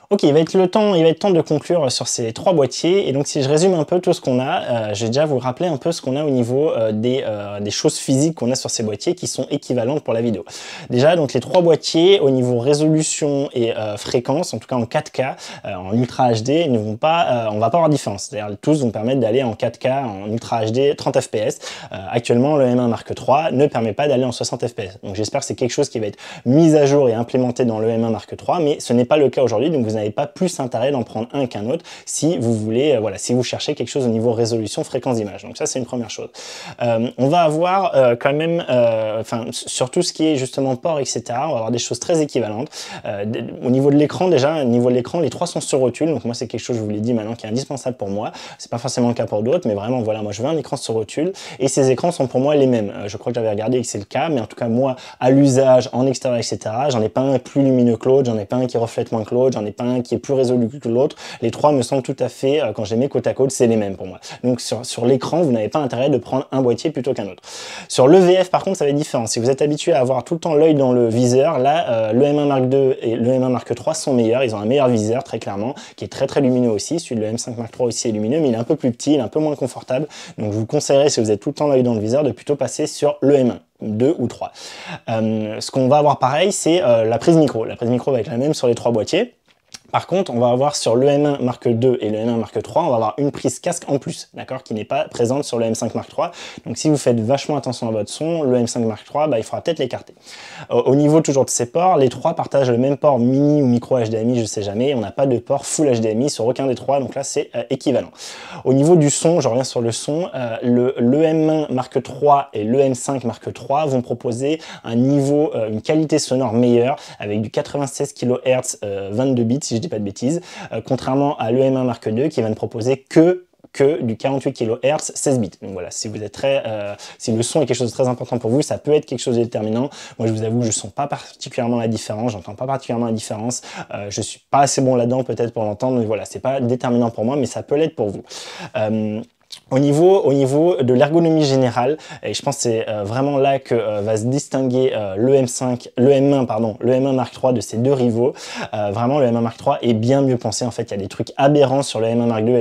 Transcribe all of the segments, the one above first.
Ok, il va être temps de conclure sur ces trois boîtiers. Et donc, si je résume un peu tout ce qu'on a, je vais déjà vous rappeler un peu ce qu'on a au niveau des choses physiques qu'on a sur ces boîtiers qui sont équivalentes pour la vidéo. Déjà, donc les trois boîtiers au niveau résolution et fréquence, en tout cas en 4K, en Ultra HD, ne vont pas, on va pas avoir de différence. C'est-à-dire tous vont permettre d'aller en 4K, en Ultra HD, 30 fps. Actuellement, le M1 Mark III ne permet pas d'aller en 60 fps. Donc, j'espère que c'est quelque chose qui va être mis à jour et implémenté dans le M1 Mark III, mais ce n'est pas le cas aujourd'hui. Donc, vous n'avez pas plus intérêt d'en prendre un qu'un autre si vous voulez, voilà, si vous cherchez quelque chose au niveau résolution, fréquence d'image. Donc ça, c'est une première chose. On va avoir quand même, enfin, sur tout ce qui est justement port, etc., on va avoir des choses très équivalentes. Au niveau de l'écran, déjà, au niveau de l'écran, les trois sont sur rotule. Donc moi, c'est quelque chose, je vous l'ai dit maintenant, qui est indispensable pour moi. C'est pas forcément le cas pour d'autres, mais vraiment, voilà, moi, je veux un écran sur rotule et ces écrans sont pour moi les mêmes. Je crois que j'avais regardé que c'est le cas, mais en tout cas, moi, à l'usage, en extérieur, etc., j'en ai pas un plus lumineux que l'autre, j'en ai pas un qui reflète moins que l'autre, j'en ai pas un qui est plus résolu que l'autre. Les trois me semblent tout à fait, quand je les mets côte à côte, c'est les mêmes pour moi. Donc sur l'écran, vous n'avez pas intérêt de prendre un boîtier plutôt qu'un autre. Sur l'EVF, par contre, ça va être différent. Si vous êtes habitué à avoir tout le temps l'œil dans le viseur, là, le M1 Mark II et le M1 Mark III sont meilleurs. Ils ont un meilleur viseur, très clairement, qui est très lumineux aussi. Celui de le M5 Mark III aussi est lumineux, mais il est un peu plus petit, il est un peu moins confortable. Donc je vous conseillerais, si vous êtes tout le temps l'œil dans le viseur, de plutôt passer sur le M1. 2 ou 3. Ce qu'on va avoir pareil, c'est la prise micro. La prise micro va être la même sur les trois boîtiers. Par contre, on va avoir sur le M1 Mark II et le M1 Mark III, on va avoir une prise casque en plus, d'accord, qui n'est pas présente sur le M5 Mark III. Donc si vous faites vachement attention à votre son, le M5 Mark III, bah, il faudra peut-être l'écarter. Au niveau toujours de ces ports, les trois partagent le même port mini ou micro HDMI, je sais jamais. On n'a pas de port full HDMI sur aucun des trois, donc là c'est équivalent. Au niveau du son, je reviens sur le son, le M1 Mark III et le M5 Mark III vont proposer un niveau, une qualité sonore meilleure avec du 96 kHz 22 bits, si je dis pas de bêtises, contrairement à l'EM1 Mark II qui va ne proposer que du 48 kHz 16 bits. Donc voilà, si vous êtes si le son est quelque chose de très important pour vous, ça peut être quelque chose de déterminant. Moi, je vous avoue, je sens pas particulièrement la différence, j'entends pas particulièrement la différence. Je suis pas assez bon là-dedans peut-être pour l'entendre, mais voilà, c'est pas déterminant pour moi, mais ça peut l'être pour vous. Au niveau de l'ergonomie générale, et je pense que c'est vraiment là que va se distinguer le M1 Mark III de ses deux rivaux. Vraiment, le M1 Mark III est bien mieux pensé. En fait, il y a des trucs aberrants sur le M1 Mark II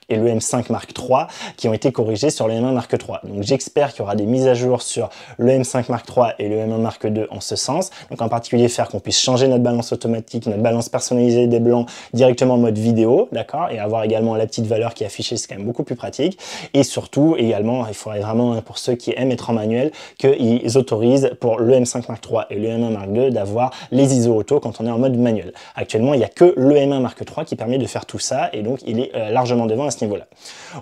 et le M5 Mark III qui ont été corrigés sur le M1 Mark III. Donc, j'espère qu'il y aura des mises à jour sur le M5 Mark III et le M1 Mark II en ce sens. Donc, en particulier, faire qu'on puisse changer notre balance automatique, notre balance personnalisée des blancs directement en mode vidéo, d'accord, et avoir également la petite valeur qui est affichée, c'est quand même beaucoup plus pratique. Et surtout, également, il faudrait vraiment, pour ceux qui aiment être en manuel, qu'ils autorisent pour le M5 Mark III et le M1 Mark II d'avoir les ISO auto quand on est en mode manuel. Actuellement, il n'y a que le M1 Mark III qui permet de faire tout ça et donc il est largement devant à ce niveau-là.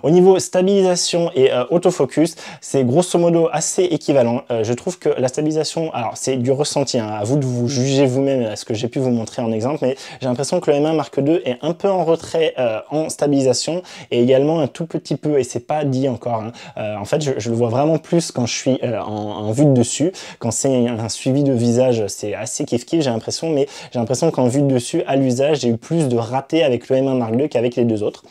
Au niveau stabilisation et autofocus, c'est grosso modo assez équivalent. Je trouve que la stabilisation, alors c'est du ressenti, hein, à vous de vous juger vous-même à ce que j'ai pu vous montrer en exemple, mais j'ai l'impression que le M1 Mark II est un peu en retrait en stabilisation et également un tout petit peu, et c'est pas dit encore, hein. En fait je le vois vraiment plus quand je suis en vue de dessus, quand c'est un suivi de visage c'est assez kiff-kiff j'ai l'impression, mais j'ai l'impression qu'en vue de dessus à l'usage j'ai eu plus de ratés avec le M1 Mark II qu'avec les deux autres.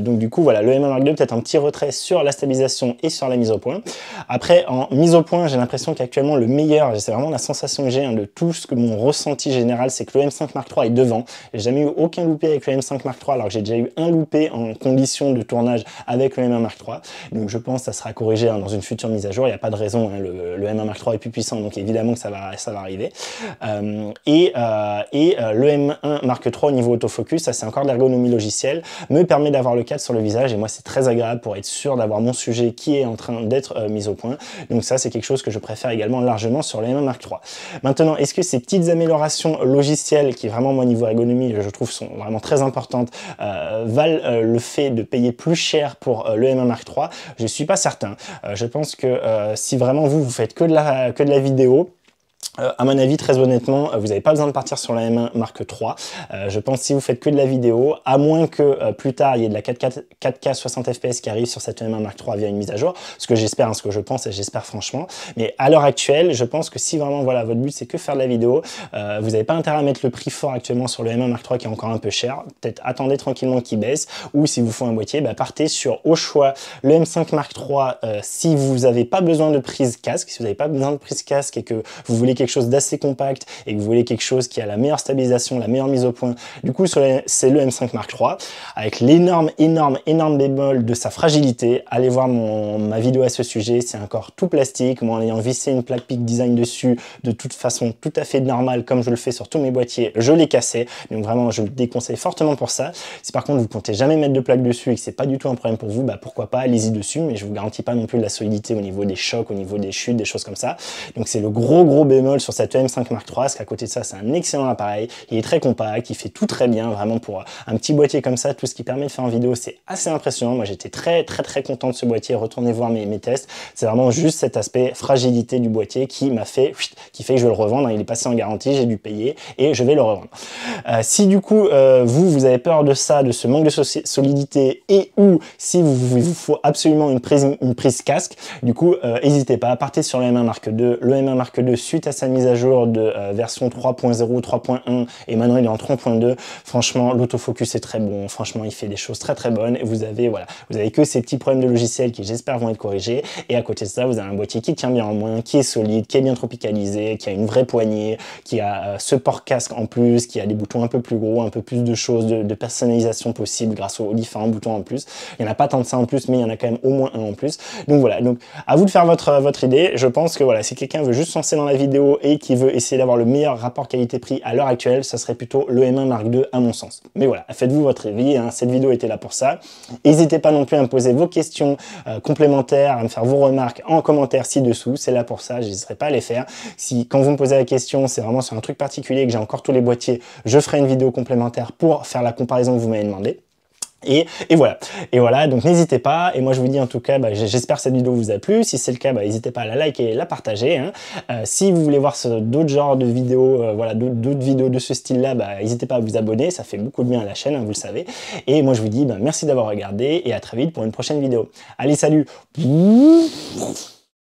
Donc du coup voilà, le M1 Mark II peut-être un petit retrait sur la stabilisation et sur la mise au point. Après en mise au point j'ai l'impression qu'actuellement le meilleur, c'est vraiment la sensation que j'ai de tout ce que mon ressenti général, c'est que le M5 Mark III est devant. J'ai jamais eu aucun loupé avec le M5 Mark III alors que j'ai déjà eu un loupé en condition de tournage avec le M1 Mark III. Donc je pense que ça sera corrigé dans une future mise à jour. Il n'y a pas de raison, hein, le M1 Mark III est plus puissant, donc évidemment que ça va arriver. Le M1 Mark III au niveau autofocus, ça c'est encore de l'ergonomie logicielle, me permet d'avoir le cadre sur le visage et moi c'est très agréable pour être sûr d'avoir mon sujet qui est en train d'être mis au point. Donc ça c'est quelque chose que je préfère également largement sur le M1 Mark III. Maintenant, est-ce que ces petites améliorations logicielles qui vraiment moi niveau ergonomie je trouve sont vraiment très importantes valent le fait de payer plus cher pour le M1 Mark III? Je suis pas certain. Je pense que si vraiment vous faites que de la vidéo, à mon avis, très honnêtement, vous n'avez pas besoin de partir sur la M1 Mark III. Je pense que si vous faites que de la vidéo, à moins que plus tard, il y ait de la 4K 60 fps qui arrive sur cette M1 Mark III via une mise à jour, ce que j'espère, hein, ce que je pense et j'espère franchement. Mais à l'heure actuelle, je pense que si vraiment voilà, votre but c'est que faire de la vidéo, vous n'avez pas intérêt à mettre le prix fort actuellement sur le M1 Mark III qui est encore un peu cher. Peut-être attendez tranquillement qu'il baisse, ou si vous faut un boîtier, bah, partez sur au choix le M5 Mark III si vous n'avez pas besoin de prise casque, si vous n'avez pas besoin de prise casque et que vous voulez voulez quelque chose d'assez compact et que vous voulez quelque chose qui a la meilleure stabilisation, la meilleure mise au point, du coup c'est le M5 Mark III avec l'énorme bémol de sa fragilité. Allez voir ma vidéo à ce sujet, c'est encore tout plastique. Moi, en ayant vissé une plaque Peak Design dessus de toute façon tout à fait normale comme je le fais sur tous mes boîtiers, je l'ai cassé. Donc vraiment, je le déconseille fortement pour ça. Si par contre vous comptez jamais mettre de plaque dessus et que c'est pas du tout un problème pour vous, bah pourquoi pas, allez-y dessus, mais je vous garantis pas non plus de la solidité au niveau des chocs, au niveau des chutes, des choses comme ça. Donc c'est le gros bémol sur cette M5 Mark III, parce qu'à côté de ça, c'est un excellent appareil. Il est très compact, il fait tout très bien, vraiment pour un petit boîtier comme ça, tout ce qui permet de faire en vidéo, c'est assez impressionnant. Moi, j'étais très content de ce boîtier. Retournez voir mes tests. C'est vraiment juste cet aspect fragilité du boîtier qui fait que je vais le revendre. Il est passé en garantie, j'ai dû payer et je vais le revendre. Si du coup, vous avez peur de ça, de ce manque de solidité et ou si vous faut absolument une prise casque, du coup, n'hésitez pas, partez sur le M1 Mark II. Le M1 Mark II, suite à sa mise à jour de version 3.0, 3.1 et maintenant il est en 3.2, franchement, l'autofocus est très bon. Franchement, il fait des choses très bonnes et vous avez que ces petits problèmes de logiciel qui, j'espère, vont être corrigés. Et à côté de ça, vous avez un boîtier qui tient bien en main, qui est solide, qui est bien tropicalisé, qui a une vraie poignée, qui a ce port casque en plus, qui a des boutons un peu plus gros, un peu plus de choses, de personnalisation possible grâce aux différents boutons en plus. Il n'y en a pas tant de ça en plus, mais il y en a quand même au moins un en plus. Donc voilà, donc à vous de faire votre idée. Je pense que voilà, si quelqu'un veut juste se lancer dans la vidéo et qui veut essayer d'avoir le meilleur rapport qualité-prix à l'heure actuelle, ça serait plutôt le M1 Mark II à mon sens. Mais voilà, faites-vous votre avis, hein. Cette vidéo était là pour ça. N'hésitez pas non plus à me poser vos questions complémentaires, à me faire vos remarques en commentaire ci-dessous. C'est là pour ça, je n'hésiterai pas à les faire. Si quand vous me posez la question, c'est vraiment sur un truc particulier que j'ai encore tous les boîtiers, je ferai une vidéo complémentaire pour faire la comparaison que vous m'avez demandé. Et voilà, donc n'hésitez pas, et moi je vous dis en tout cas, j'espère que cette vidéo vous a plu. Si c'est le cas, n'hésitez pas à la liker et la partager, hein. Si vous voulez voir d'autres genres de vidéos, d'autres vidéos de ce style là, n'hésitez pas à vous abonner, ça fait beaucoup de bien à la chaîne, hein, vous le savez. Et moi je vous dis merci d'avoir regardé et à très vite pour une prochaine vidéo. Allez, salut.